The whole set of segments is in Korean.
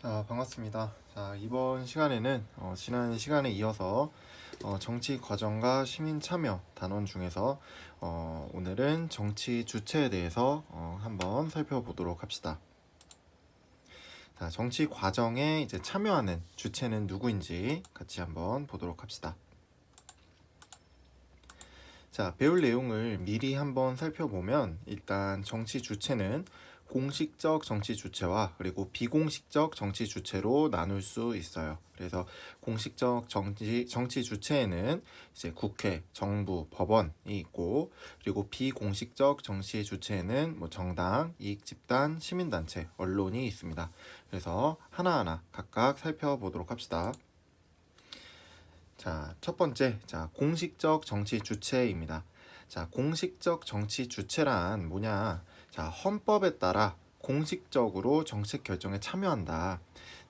반갑습니다. 이번 시간에는 지난 시간에 이어서 정치 과정과 시민 참여 단원 중에서 오늘은 정치 주체에 대해서 한번 살펴보도록 합시다. 정치 과정에 이제 참여하는 주체는 누구인지 같이 한번 보도록 합시다. 배울 내용을 미리 한번 살펴보면 일단 정치 주체는 공식적 정치 주체와 그리고 비공식적 정치 주체로 나눌 수 있어요. 그래서 공식적 정치 주체에는 이제 국회, 정부, 법원이 있고, 그리고 비공식적 정치 주체에는 정당, 이익집단, 시민단체, 언론이 있습니다. 그래서 하나하나 각각 살펴보도록 합시다. 첫 번째, 공식적 정치 주체입니다. 공식적 정치 주체란 뭐냐? 헌법에 따라 공식적으로 정책 결정에 참여한다.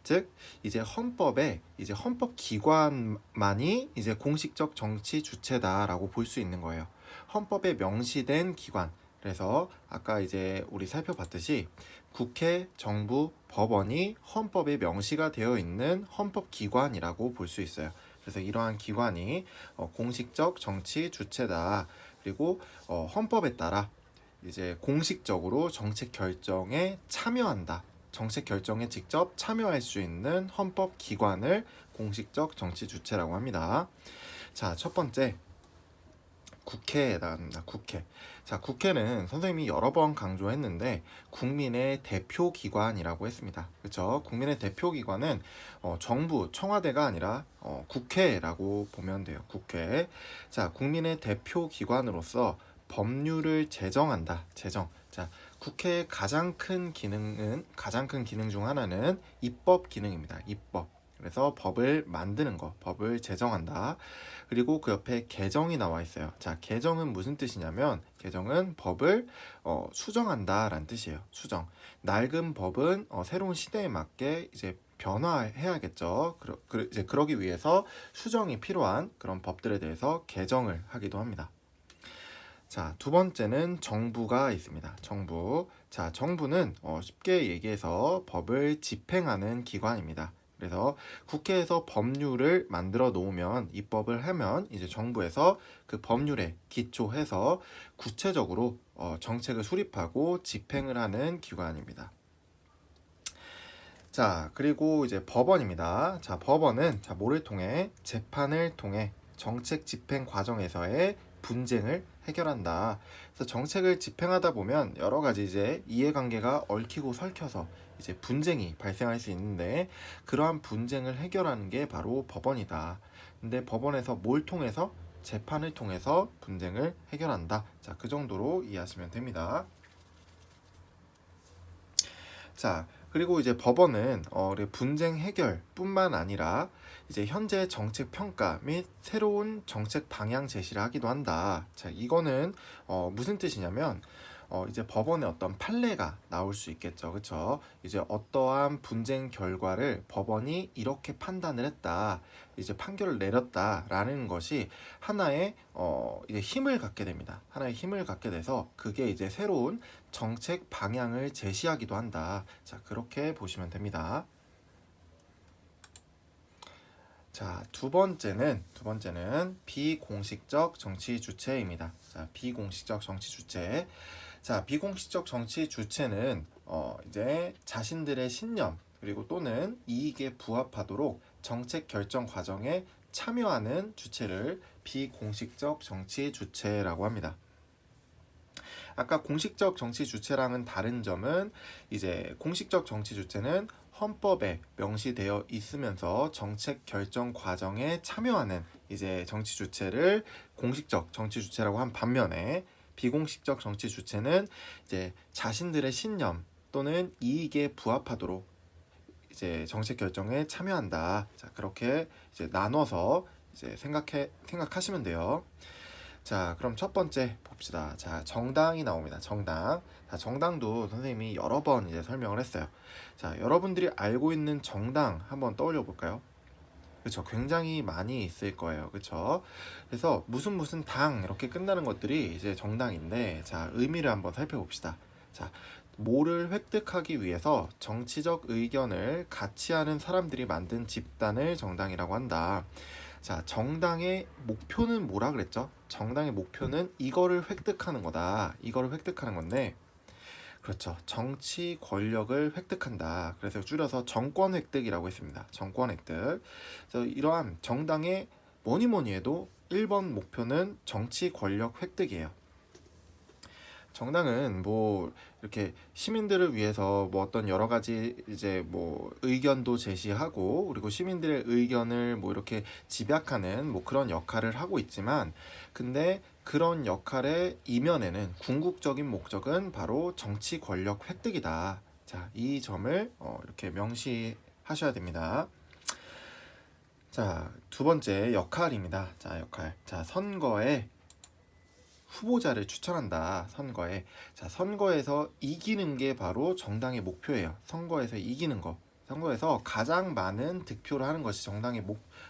즉, 이제 헌법에 이제 헌법 기관만이 이제 공식적 정치 주체다라고 볼 수 있는 거예요. 헌법에 명시된 기관. 그래서 아까 이제 우리 살펴봤듯이 국회, 정부, 법원이 헌법에 명시가 되어 있는 헌법 기관이라고 볼 수 있어요. 그래서 이러한 기관이 공식적 정치 주체다. 그리고 헌법에 따라 이제 공식적으로 정책 결정에 참여한다. 정책 결정에 직접 참여할 수 있는 헌법 기관을 공식적 정치 주체라고 합니다. 첫 번째, 국회에 나갑니다. 국회. 국회는 선생님이 여러 번 강조했는데 국민의 대표 기관이라고 했습니다. 그렇죠? 국민의 대표 기관은 정부, 청와대가 아니라 국회라고 보면 돼요. 국회. 국민의 대표 기관으로서 법률을 제정한다. 제정. 국회의 가장 큰 기능 중 하나는 입법 기능입니다. 입법. 그래서 법을 만드는 거, 법을 제정한다. 그리고 그 옆에 개정이 나와 있어요. 개정은 무슨 뜻이냐면 개정은 법을 수정한다 라는 뜻이에요. 수정. 낡은 법은 새로운 시대에 맞게 이제 변화해야겠죠. 이제 그러기 위해서 수정이 필요한 그런 법들에 대해서 개정을 하기도 합니다. 두 번째는 정부가 있습니다. 정부. 정부는 쉽게 얘기해서 법을 집행하는 기관입니다. 그래서 국회에서 법률을 만들어 놓으면 입법을 하면 이제 정부에서 그 법률에 기초해서 구체적으로 정책을 수립하고 집행을 하는 기관입니다. 그리고 이제 법원입니다. 법원은 뭐를 통해 재판을 통해 정책 집행 과정에서의 분쟁을 해결한다. 그래서 정책을 집행하다 보면 여러 가지 이제 이해관계가 얽히고 설켜서 이제 분쟁이 발생할 수 있는데 그러한 분쟁을 해결하는 게 바로 법원이다. 근데 법원에서 뭘 통해서? 재판을 통해서 분쟁을 해결한다. 그 정도로 이해하시면 됩니다. 그리고 이제 법원은 분쟁 해결뿐만 아니라 이제 현재 정책 평가 및 새로운 정책 방향 제시를 하기도 한다. 이거는 무슨 뜻이냐면 이제 법원의 어떤 판례가 나올 수 있겠죠. 그렇죠? 이제 어떠한 분쟁 결과를 법원이 이렇게 판단을 했다. 이제 판결을 내렸다라는 것이 하나의 이제 힘을 갖게 됩니다. 하나의 힘을 갖게 돼서 그게 이제 새로운 정책 방향을 제시하기도 한다. 그렇게 보시면 됩니다. 두 번째는 비공식적 정치 주체입니다. 비공식적 정치 주체. 비공식적 정치 주체는 이제 자신들의 신념 그리고 또는 이익에 부합하도록 정책 결정 과정에 참여하는 주체를 비공식적 정치 주체라고 합니다. 아까 공식적 정치 주체랑은 다른 점은 이제 공식적 정치 주체는 헌법에 명시되어 있으면서 정책 결정 과정에 참여하는 이제 정치 주체를 공식적 정치 주체라고 한 반면에 비공식적 정치 주체는 이제 자신들의 신념 또는 이익에 부합하도록 이제 정책 결정에 참여한다. 그렇게 이제 나눠서 이제 생각하시면 돼요. 그럼 첫 번째 봅시다. 정당이 나옵니다. 정당도 선생님이 여러 번 이제 설명을 했어요. 여러분들이 알고 있는 정당 한번 떠올려 볼까요? 그렇죠. 굉장히 많이 있을 거예요. 그렇죠. 그래서 무슨 당 이렇게 끝나는 것들이 이제 정당인데 의미를 한번 살펴봅시다. 뭐를 획득하기 위해서 정치적 의견을 같이 하는 사람들이 만든 집단을 정당이라고 한다. 자, 정당의 목표는 뭐라 그랬죠? 정당의 목표는 이거를 획득하는 거다. 이거를 획득하는 건데, 그렇죠. 정치 권력을 획득한다. 그래서 줄여서 정권 획득이라고 했습니다. 정권 획득. 그래서 이러한 정당의 뭐니 뭐니 해도 1번 목표는 정치 권력 획득이에요. 정당은 뭐 이렇게 시민들을 위해서 뭐 어떤 여러 가지 이제 뭐 의견도 제시하고, 그리고 시민들의 의견을 뭐 이렇게 집약하는 뭐 그런 역할을 하고 있지만, 근데 그런 역할의 이면에는 궁극적인 목적은 바로 정치 권력 획득이다. 자, 이 점을 이렇게 명시하셔야 됩니다. 자, 두 번째 역할입니다. 자, 역할. 자, 선거에 후보자를 추천한다. 선거에. 자, 선거에서 이기는 게 바로 정당의 목표예요. 선거에서 이기는 거. 선거에서 가장 많은 득표를 하는 것이 정당의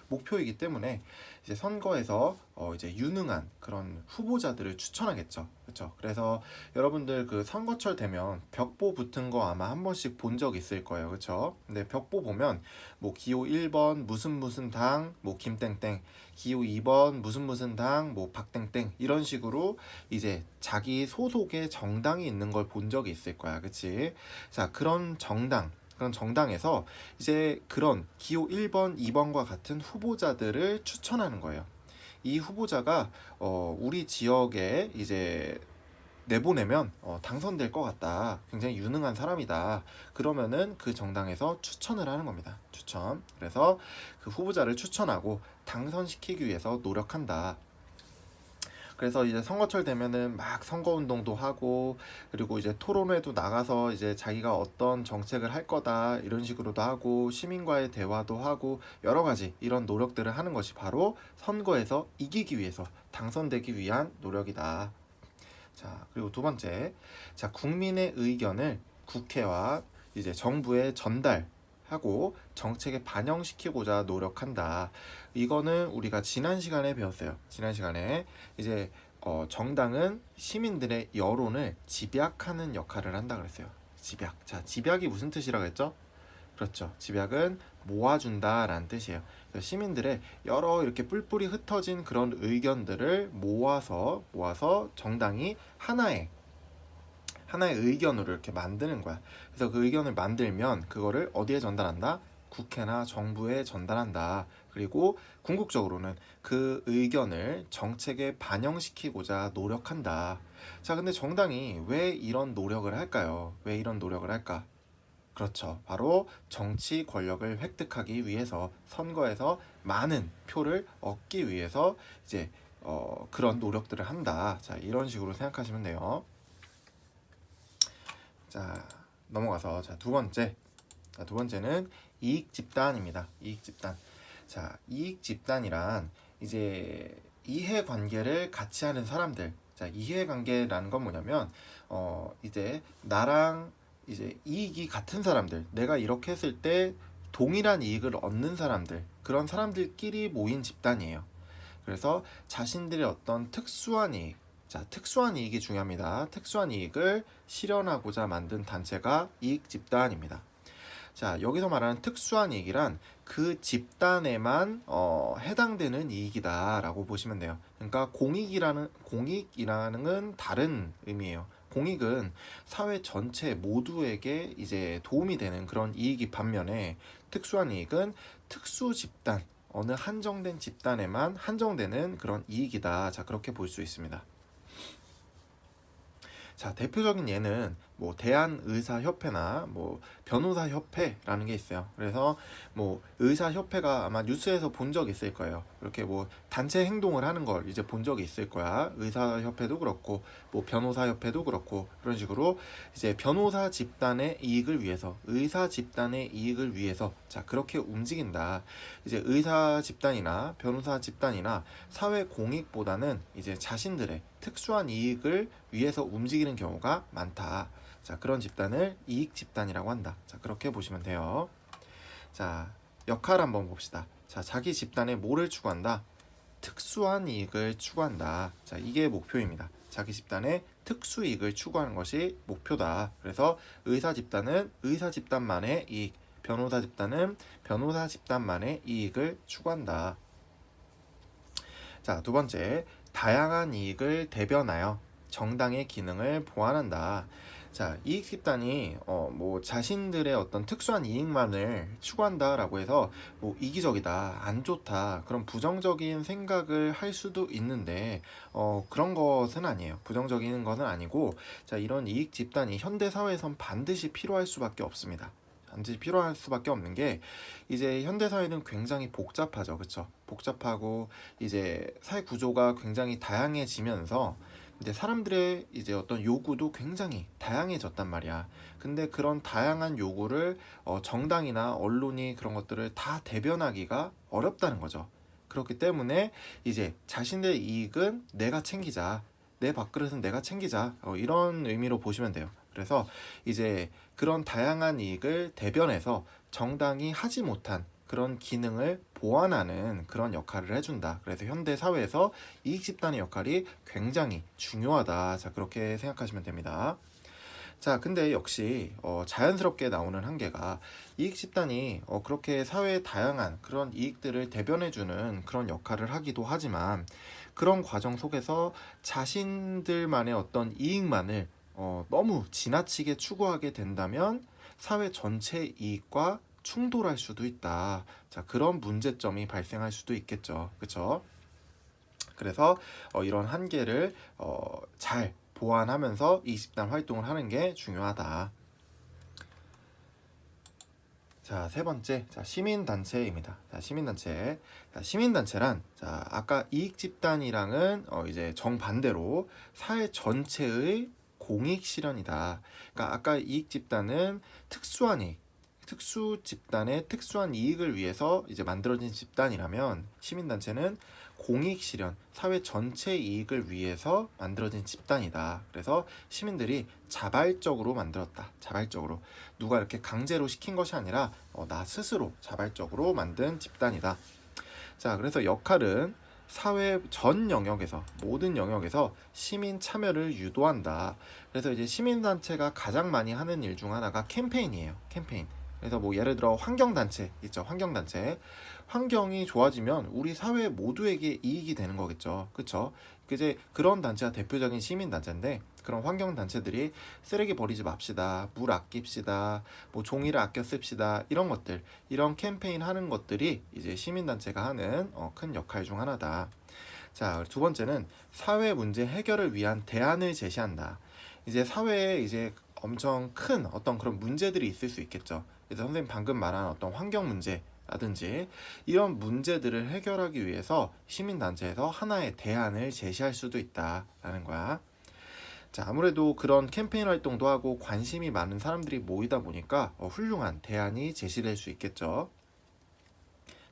목표이기 때문에 이제 선거에서 이제 유능한 그런 후보자들을 추천하겠죠. 그렇죠? 그래서 여러분들 그 선거철 되면 벽보 붙은 거 아마 한 번씩 본 적 있을 거예요. 그렇죠? 근데 벽보 보면 뭐 기호 1번 무슨 당 뭐 김땡땡, 기호 2번 무슨 당 뭐 박땡땡, 이런 식으로 이제 자기 소속의 정당이 있는 걸 본 적이 있을 거야. 그치? 자, 그런 정당에서 이제 그런 기호 1번, 2번과 같은 후보자들을 추천하는 거예요. 이 후보자가 우리 지역에 이제 내보내면 당선될 것 같다. 굉장히 유능한 사람이다. 그러면은 그 정당에서 추천을 하는 겁니다. 추천. 그래서 그 후보자를 추천하고 당선시키기 위해서 노력한다. 그래서 이제 선거철 되면은 막 선거운동도 하고, 그리고 이제 토론회도 나가서 이제 자기가 어떤 정책을 할 거다 이런 식으로도 하고, 시민과의 대화도 하고, 여러 가지 이런 노력들을 하는 것이 바로 선거에서 이기기 위해서, 당선되기 위한 노력이다. 자, 그리고 두 번째. 자, 국민의 의견을 국회와 이제 정부에 전달하고 정책에 반영시키고자 노력한다. 이거는 우리가 지난 시간에 배웠어요. 지난 시간에 이제 정당은 시민들의 여론을 집약하는 역할을 한다 그랬어요. 집약. 자, 집약이 무슨 뜻이라고 했죠? 그렇죠. 집약은 모아준다라는 뜻이에요. 시민들의 여러 이렇게 뿔뿔이 흩어진 그런 의견들을 모아서 정당이 하나의 의견으로 이렇게 만드는 거야. 그래서 그 의견을 만들면 그거를 어디에 전달한다? 국회나 정부에 전달한다. 그리고 궁극적으로는 그 의견을 정책에 반영시키고자 노력한다. 자, 근데 정당이 왜 이런 노력을 할까요? 왜 이런 노력을 할까? 그렇죠. 바로 정치 권력을 획득하기 위해서, 선거에서 많은 표를 얻기 위해서 이제 그런 노력들을 한다. 자, 이런 식으로 생각하시면 돼요. 자, 넘어가서 두 번째. 자, 두 번째는 이익 집단입니다. 이익 집단. 자, 이익 집단이란 이제 이해 관계를 같이 하는 사람들. 자, 이해 관계라는 건 뭐냐면 이제 나랑 이제 이익이 같은 사람들, 내가 이렇게 했을 때 동일한 이익을 얻는 사람들, 그런 사람들끼리 모인 집단이에요. 그래서 자신들의 어떤 특수한 이익, 자, 특수한 이익이 중요합니다. 특수한 이익을 실현하고자 만든 단체가 이익 집단입니다. 자, 여기서 말하는 특수한 이익이란 그 집단에만 해당되는 이익이다라고 보시면 돼요. 그러니까 공익이라는 다른 의미예요. 공익은 사회 전체 모두에게 이제 도움이 되는 그런 이익이 반면에, 특수한 이익은 특수 집단, 어느 한정된 집단에만 한정되는 그런 이익이다. 자, 그렇게 볼 수 있습니다. 자, 대표적인 예는 뭐 대한의사협회나 뭐 변호사협회라는 게 있어요. 그래서 뭐 의사협회가 아마 뉴스에서 본 적 있을 거예요. 이렇게 뭐 단체 행동을 하는 걸 이제 본 적이 있을 거야. 의사협회도 그렇고 뭐 변호사협회도 그렇고, 그런 식으로 이제 변호사 집단의 이익을 위해서, 의사 집단의 이익을 위해서, 자, 그렇게 움직인다. 이제 의사 집단이나 변호사 집단이나 사회 공익보다는 이제 자신들의 특수한 이익을 위해서 움직이는 경우가 많다. 자, 그런 집단을 이익 집단이라고 한다. 자, 그렇게 보시면 돼요. 자, 역할 한번 봅시다. 자, 자기 집단에 뭐를 추구한다? 특수한 이익을 추구한다. 자, 이게 목표입니다. 자기 집단에 특수 이익을 추구하는 것이 목표다. 그래서 의사 집단은 의사 집단만의 이익, 변호사 집단은 변호사 집단만의 이익을 추구한다. 자, 두 번째, 다양한 이익을 대변하여 정당의 기능을 보완한다. 자, 이익 집단이 뭐 자신들의 어떤 특수한 이익만을 추구한다라고 해서 뭐 이기적이다, 안 좋다, 그런 부정적인 생각을 할 수도 있는데 그런 것은 아니에요. 부정적인 것은 아니고, 자, 이런 이익 집단이 현대 사회에선 반드시 필요할 수밖에 없습니다. 반드시 필요할 수밖에 없는 게, 이제 현대 사회는 굉장히 복잡하죠, 그렇죠? 복잡하고 이제 사회 구조가 굉장히 다양해지면서 이제 사람들의 이제 어떤 요구도 굉장히 다양해졌단 말이야. 근데 그런 다양한 요구를 정당이나 언론이 그런 것들을 다 대변하기가 어렵다는 거죠. 그렇기 때문에 이제 자신의 이익은 내가 챙기자, 내 밥그릇은 내가 챙기자, 이런 의미로 보시면 돼요. 그래서 이제 그런 다양한 이익을 대변해서 정당이 하지 못한 그런 기능을 보완하는 그런 역할을 해준다. 그래서 현대 사회에서 이익 집단의 역할이 굉장히 중요하다. 자, 그렇게 생각하시면 됩니다. 자, 근데 역시 자연스럽게 나오는 한계가, 이익 집단이 그렇게 사회의 다양한 그런 이익들을 대변해주는 그런 역할을 하기도 하지만, 그런 과정 속에서 자신들만의 어떤 이익만을 너무 지나치게 추구하게 된다면 사회 전체 이익과 충돌할 수도 있다. 자, 그런 문제점이 발생할 수도 있겠죠. 그렇죠? 그래서 이런 한계를 잘 보완하면서 이 집단 활동을 하는 게 중요하다. 자, 세 번째, 자, 시민단체입니다. 자, 시민단체. 자, 시민단체란, 자, 아까 이익 집단이랑은 이제 정반대로 사회 전체의 공익 실현이다. 그러니까 아까 이익 집단은 특수한 이익, 특수 집단의 특수한 이익을 위해서 이제 만들어진 집단이라면, 시민단체는 공익 실현, 사회 전체 이익을 위해서 만들어진 집단이다. 그래서 시민들이 자발적으로 만들었다. 자발적으로. 누가 이렇게 강제로 시킨 것이 아니라 나 스스로 자발적으로 만든 집단이다. 자, 그래서 역할은 사회 전 영역에서, 모든 영역에서 시민 참여를 유도한다. 그래서 이제 시민단체가 가장 많이 하는 일 중 하나가 캠페인이에요. 캠페인. 그래서 뭐 예를 들어 환경단체 있죠. 환경단체. 환경이 좋아지면 우리 사회 모두에게 이익이 되는 거겠죠. 그쵸? 이제 그런 단체가 대표적인 시민단체인데, 그런 환경단체들이 쓰레기 버리지 맙시다, 물 아낍시다, 뭐 종이를 아껴 씁시다, 이런 것들, 이런 캠페인 하는 것들이 이제 시민단체가 하는 큰 역할 중 하나다. 자, 두 번째는 사회 문제 해결을 위한 대안을 제시한다. 이제 사회에 이제 엄청 큰 어떤 그런 문제들이 있을 수 있겠죠. 그래서 선생님 방금 말한 어떤 환경 문제라든지 이런 문제들을 해결하기 위해서 시민단체에서 하나의 대안을 제시할 수도 있다라는 거야. 자, 아무래도 그런 캠페인 활동도 하고 관심이 많은 사람들이 모이다 보니까 훌륭한 대안이 제시될 수 있겠죠.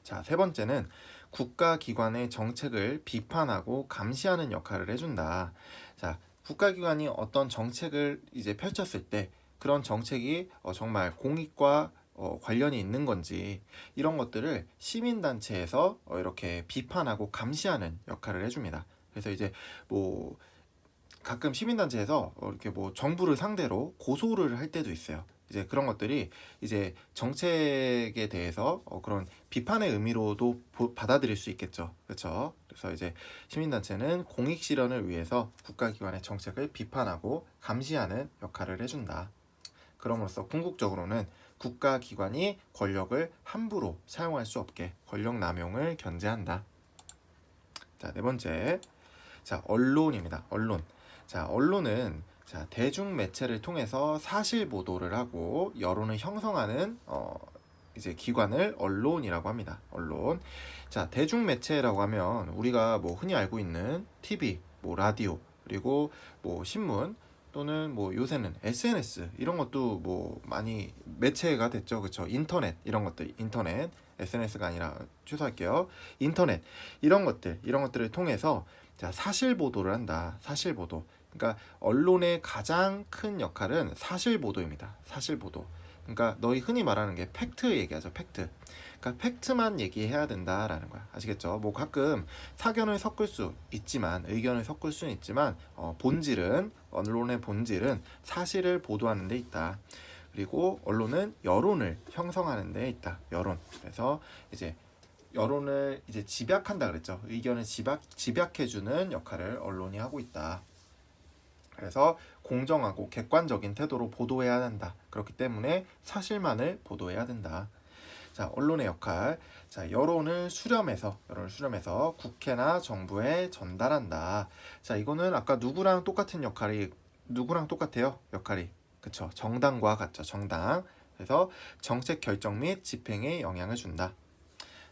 자, 세 번째는 국가기관의 정책을 비판하고 감시하는 역할을 해준다. 자, 국가기관이 어떤 정책을 이제 펼쳤을 때 그런 정책이 정말 공익과 관련이 있는 건지, 이런 것들을 시민단체에서 이렇게 비판하고 감시하는 역할을 해줍니다. 그래서 이제 뭐 가끔 시민단체에서 이렇게 뭐 정부를 상대로 고소를 할 때도 있어요. 이제 그런 것들이 이제 정책에 대해서 그런 비판의 의미로도 받아들일 수 있겠죠. 그렇죠? 그래서 이제 시민단체는 공익 실현을 위해서 국가기관의 정책을 비판하고 감시하는 역할을 해준다. 그럼으로써 궁극적으로는 국가기관이 권력을 함부로 사용할 수 없게 권력 남용을 견제한다. 자, 네 번째. 자, 언론입니다. 언론. 자, 언론은 자, 대중 매체를 통해서 사실 보도를 하고 여론을 형성하는 이제 기관을 언론이라고 합니다. 언론. 자, 대중 매체라고 하면 우리가 뭐 흔히 알고 있는 TV, 뭐 라디오, 그리고 뭐 신문, 또는 뭐 요새는 SNS, 이런 것도 뭐 많이 매체가 됐죠. 그렇죠? 인터넷, 이런 것들, 인터넷, SNS가 아니라 취소할게요. 인터넷, 이런 것들을 통해서 자, 사실 보도를 한다. 사실 보도. 그러니까 언론의 가장 큰 역할은 사실 보도입니다. 사실 보도. 그러니까 너희 흔히 말하는 게 팩트 얘기하죠. 팩트. 그러니까 팩트만 얘기해야 된다라는 거야. 아시겠죠? 뭐 가끔 사견을 섞을 수 있지만 의견을 섞을 수는 있지만 본질은 언론의 본질은 사실을 보도하는 데 있다. 그리고 언론은 여론을 형성하는 데 있다. 여론. 그래서 이제 여론을 이제 집약한다 그랬죠. 의견을 집약해주는 역할을 언론이 하고 있다. 그래서 공정하고 객관적인 태도로 보도해야 한다. 그렇기 때문에 사실만을 보도해야 된다. 자, 언론의 역할. 자, 여론을 수렴해서 국회나 정부에 전달한다. 자, 이거는 아까 누구랑 똑같아요? 역할이. 그쵸? 정당과 같죠. 정당. 그래서 정책 결정 및 집행에 영향을 준다.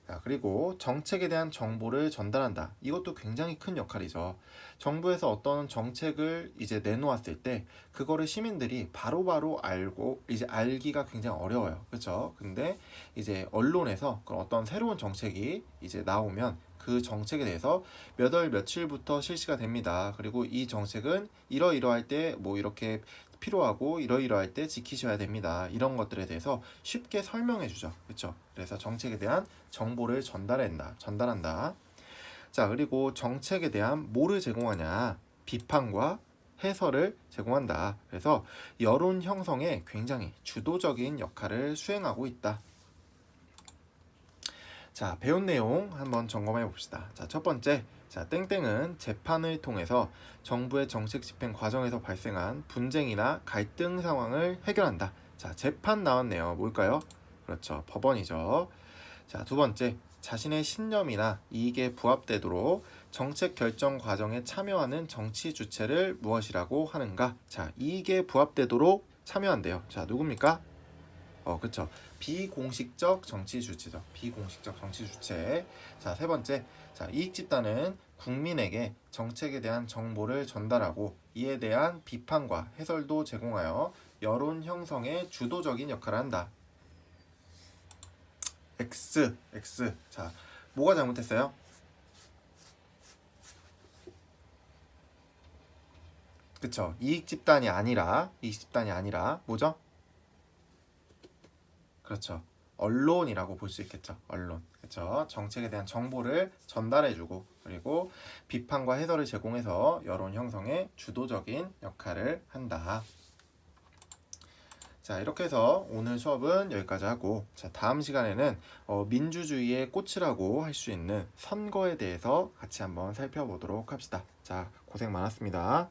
자, 그리고 정책에 대한 정보를 전달한다. 이것도 굉장히 큰 역할이죠. 정부에서 어떤 정책을 이제 내놓았을 때 그거를 시민들이 바로바로 알고 이제 알기가 굉장히 어려워요. 그렇죠? 근데 이제 언론에서 그런 어떤 새로운 정책이 이제 나오면 그 정책에 대해서 몇 월 며칠부터 실시가 됩니다. 그리고 이 정책은 이러이러할 때 뭐 이렇게 필요하고 이러이러할 때 지키셔야 됩니다. 이런 것들에 대해서 쉽게 설명해 주죠. 그렇죠? 그래서 정책에 대한 정보를 전달한다. 자, 그리고 정책에 대한 뭐를 제공하냐? 비판과 해설을 제공한다. 그래서 여론 형성에 굉장히 주도적인 역할을 수행하고 있다. 자, 배운 내용 한번 점검해 봅시다. 자, 첫 번째, 자, 땡땡은 재판을 통해서 정부의 정책 집행 과정에서 발생한 분쟁이나 갈등 상황을 해결한다. 자, 재판 나왔네요. 뭘까요? 그렇죠. 법원이죠. 자, 두 번째, 자신의 신념이나 이익에 부합되도록 정책 결정 과정에 참여하는 정치 주체를 무엇이라고 하는가? 자, 이익에 부합되도록 참여한대요. 자, 누굽니까? 그쵸. 비공식적 정치 주체죠. 비공식적 정치 주체. 자, 세 번째. 자, 이익 집단은 국민에게 정책에 대한 정보를 전달하고 이에 대한 비판과 해설도 제공하여 여론 형성에 주도적인 역할을 한다. X. 자, 뭐가 잘못했어요? 그쵸. 이익 집단이 아니라 뭐죠? 그렇죠. 언론이라고 볼 수 있겠죠. 언론. 그렇죠. 정책에 대한 정보를 전달해주고 그리고 비판과 해설을 제공해서 여론 형성에 주도적인 역할을 한다. 자, 이렇게 해서 오늘 수업은 여기까지 하고 자, 다음 시간에는 민주주의의 꽃이라고 할 수 있는 선거에 대해서 같이 한번 살펴보도록 합시다. 자, 고생 많았습니다.